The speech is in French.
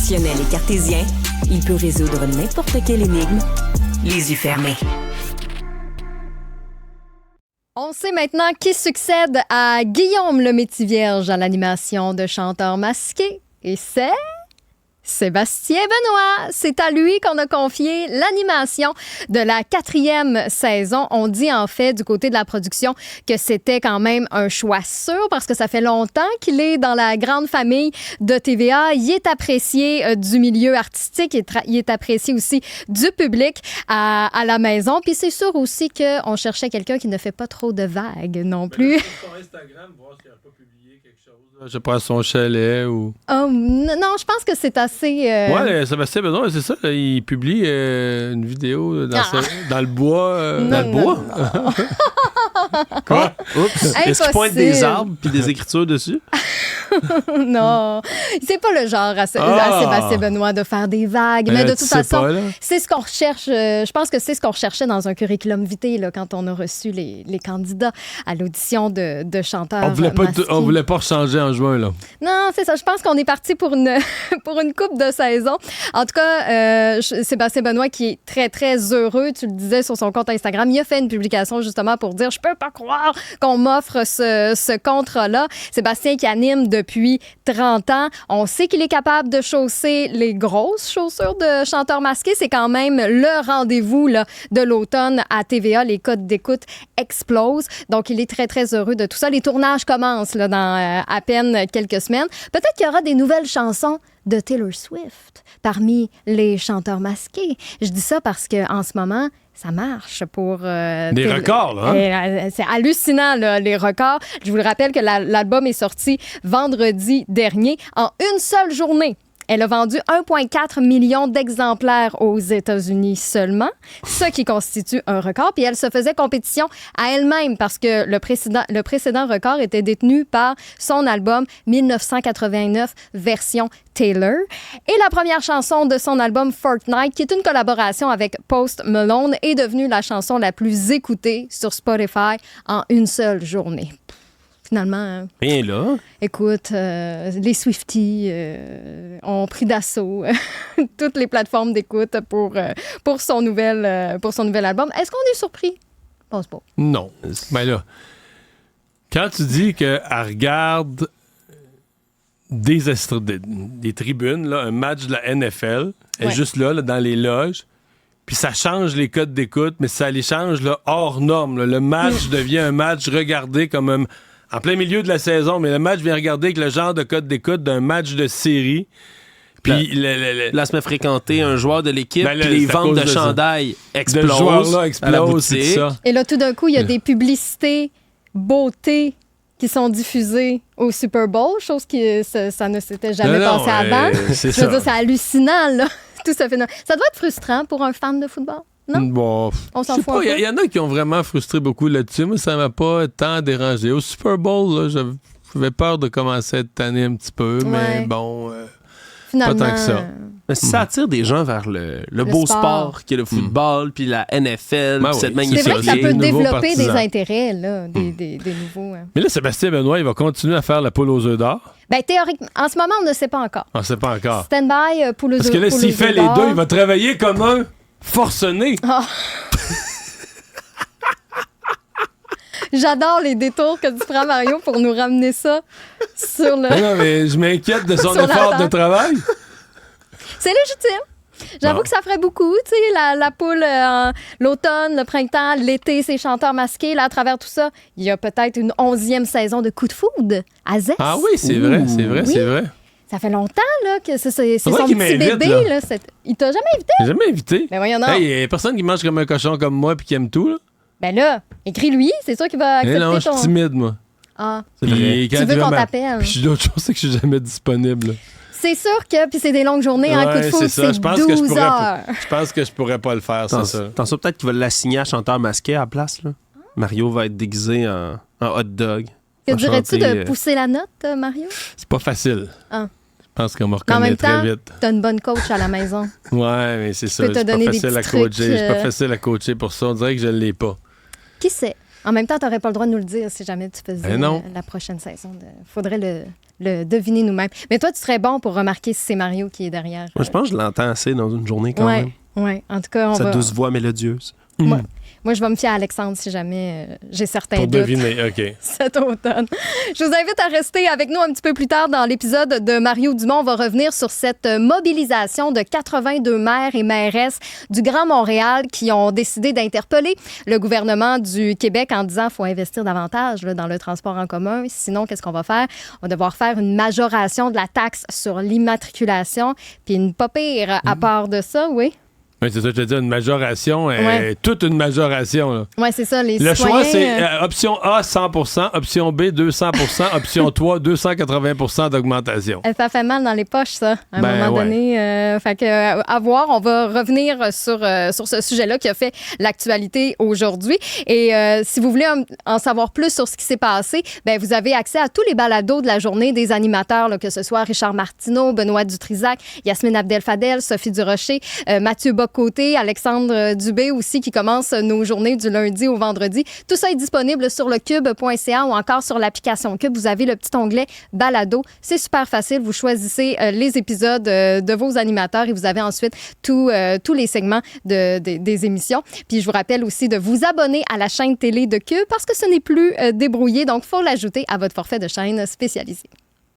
Rationnel et cartésien, il peut résoudre n'importe quelle énigme, les yeux fermés. On sait maintenant qui succède à Guillaume le Métis-Vierge à l'animation de Chanteur masqué. Et c'est Sébastien Benoît. C'est à lui qu'on a confié l'animation de la 4e saison. On dit en fait du côté de la production que c'était quand même un choix sûr parce que ça fait longtemps qu'il est dans la grande famille de TVA. Il est apprécié du milieu artistique, il est apprécié aussi du public à la maison. Puis c'est sûr aussi qu'on cherchait quelqu'un qui ne fait pas trop de vagues non plus. Sur Instagram, voir s'il n'a pas publié quelque chose. Je sais pas, son chalet ou... Non, je pense que c'est assez... Ouais, Sébastien Benoît, c'est ça. Là, il publie une vidéo dans le bois. Non, dans le bois? Quoi? Oups. Est-ce qu'il pointe des arbres puis des écritures dessus? Non, c'est pas le genre à Sébastien Benoît de faire des vagues, mais de toute façon, c'est ce qu'on recherche. Je pense que c'est ce qu'on recherchait dans un curriculum vitae là, quand on a reçu les candidats à l'audition de chanteurs. On voulait pas changer en juin, là. Non, c'est ça. Je pense qu'on est parti pour une coupe de saison. En tout cas, Sébastien Benoît qui est très, très heureux, tu le disais sur son compte Instagram, il a fait une publication justement pour dire « Je peux pas croire qu'on m'offre ce contrat-là ». Sébastien qui anime depuis 30 ans. On sait qu'il est capable de chausser les grosses chaussures de chanteur masqué. C'est quand même le rendez-vous là, de l'automne à TVA. Les codes d'écoute explosent. Donc, il est très, très heureux de tout ça. Les tournages commencent là, dans à peine quelques semaines. Peut-être qu'il y aura des nouvelles chansons de Taylor Swift parmi les chanteurs masqués. Je dis ça parce qu'en ce moment, ça marche pour... des records, là. Hein? C'est hallucinant, là, les records. Je vous le rappelle que l'album est sorti vendredi dernier. En une seule journée, elle a vendu 1,4 million d'exemplaires aux États-Unis seulement, ce qui constitue un record. Puis elle se faisait compétition à elle-même parce que le précédent record était détenu par son album 1989 version Taylor. Et la première chanson de son album Fortnite, qui est une collaboration avec Post Malone, est devenue la chanson la plus écoutée sur Spotify en une seule journée. Finalement, rien là. Écoute, les Swifties ont pris d'assaut toutes les plateformes d'écoute pour son nouvel album. Est-ce qu'on est surpris? Je pense pas. Non. Ben là, quand tu dis qu'elle regarde des tribunes, là, un match de la NFL, elle est juste là, dans les loges, puis ça change les codes d'écoute, mais ça les change là, hors norme. Là. Le match devient un match regardé comme en plein milieu de la saison, mais le match vient regarder avec le genre de code d'écoute d'un match de série. Puis là, se met fréquenter un joueur de l'équipe, puis les ventes de chandail explosent. Le joueur-là explose, c'est ça. Et là, tout d'un coup, il y a des publicités beauté qui sont diffusées au Super Bowl, chose qui ça ne s'était jamais passé avant. C'est Je veux dire, c'est hallucinant, là. Tout ça doit être frustrant pour un fan de football. Non? Bon, on s'en fout. Il y en a qui ont vraiment frustré beaucoup là-dessus. Moi, ça m'a pas tant dérangé. Au Super Bowl, là, j'avais peur de commencer à être tanné un petit peu, mais bon, finalement, pas tant que ça. Mais si ça attire des gens vers le beau sport qui est le football, puis la NFL, puis cette magnifique... C'est vrai que ça peut développer des intérêts, là, des nouveaux... Mais là, Sébastien Benoît, il va continuer à faire la poule aux œufs d'or. Bien, théoriquement, en ce moment, on ne sait pas encore. On ne sait pas encore. Stand-by, poule aux œufs d'or. Parce que là, s'il fait les deux, il va travailler comme un forcené. Oh. J'adore les détours que tu prends, Mario, pour nous ramener ça sur le... Non, mais je m'inquiète de son effort de travail. C'est légitime. J'avoue que ça ferait beaucoup, tu sais, la poule, l'automne, le printemps, l'été, ces chanteurs masqués, là, à travers tout ça. Il y a peut-être une 11e saison de Coup de foudre à Zest. Ah oui, c'est vrai. Ça fait longtemps, là, que c'est son qu'il petit bébé, là. Il t'a jamais invité? Il jamais invité. Ben voyons donc. Il y a personne qui mange comme un cochon comme moi puis qui aime tout, là. Ben là, écris-lui, c'est sûr qu'il va accepter non, je suis timide, moi. Ah. Puis, tu veux qu'on t'appelle? Puis l'autre chose, c'est que je suis jamais disponible. C'est sûr que, puis c'est des longues journées, un coup de foudre, c'est 12 heures. Je pense que je pourrais pas le faire, c'est ça. T'en sais peut-être qu'il va l'assigner à chanteur masqué à la place, là. Mario va être déguisé en hot dog. Que dirais-tu de pousser la note, Mario? C'est pas facile. Ah. Je pense qu'on me reconnaît très vite. T'as une bonne coach à la maison. Ouais, mais c'est ça. C'est pas facile à coacher. C'est pas facile à coacher pour ça. On dirait que je l'ai pas. Qui sait? En même temps, tu n'aurais pas le droit de nous le dire si jamais tu faisais la prochaine saison. Faudrait le deviner nous-mêmes. Mais toi, tu serais bon pour remarquer si c'est Mario qui est derrière. Moi, je pense que je l'entends assez dans une journée quand même. Oui, en tout cas, Sa douce voix mélodieuse. Moi, je vais me fier à Alexandre si jamais j'ai certains doutes. Pour deviner, OK. Cet automne. Je vous invite à rester avec nous un petit peu plus tard dans l'épisode de Mario Dumont. On va revenir sur cette mobilisation de 82 maires et mairesses du Grand Montréal qui ont décidé d'interpeller le gouvernement du Québec en disant qu'il faut investir davantage dans le transport en commun. Sinon, qu'est-ce qu'on va faire? On va devoir faire une majoration de la taxe sur l'immatriculation. Puis une pas pire à part de ça, oui. Oui, c'est ça, je te dis, une majoration, toute une majoration. Oui, c'est ça. Le choix, c'est option A, 100%, option B, 200%, option 3, 280% d'augmentation. Ça fait mal dans les poches, ça, à un moment donné. Fait que, à voir, on va revenir sur ce sujet-là qui a fait l'actualité aujourd'hui. Et si vous voulez en savoir plus sur ce qui s'est passé, ben, vous avez accès à tous les balados de la journée des animateurs, là, que ce soit Richard Martineau, Benoît Dutrisac, Yasmine Abdel-Fadel, Sophie Durocher, Mathieu Bock-Côté, Alexandre Dubé aussi qui commence nos journées du lundi au vendredi. Tout ça est disponible sur le cube.ca ou encore sur l'application Cube. Vous avez le petit onglet balado. C'est super facile. Vous choisissez les épisodes de vos animateurs et vous avez ensuite tous les segments des émissions. Puis je vous rappelle aussi de vous abonner à la chaîne télé de Cube parce que ce n'est plus débrouillé. Donc, il faut l'ajouter à votre forfait de chaîne spécialisée.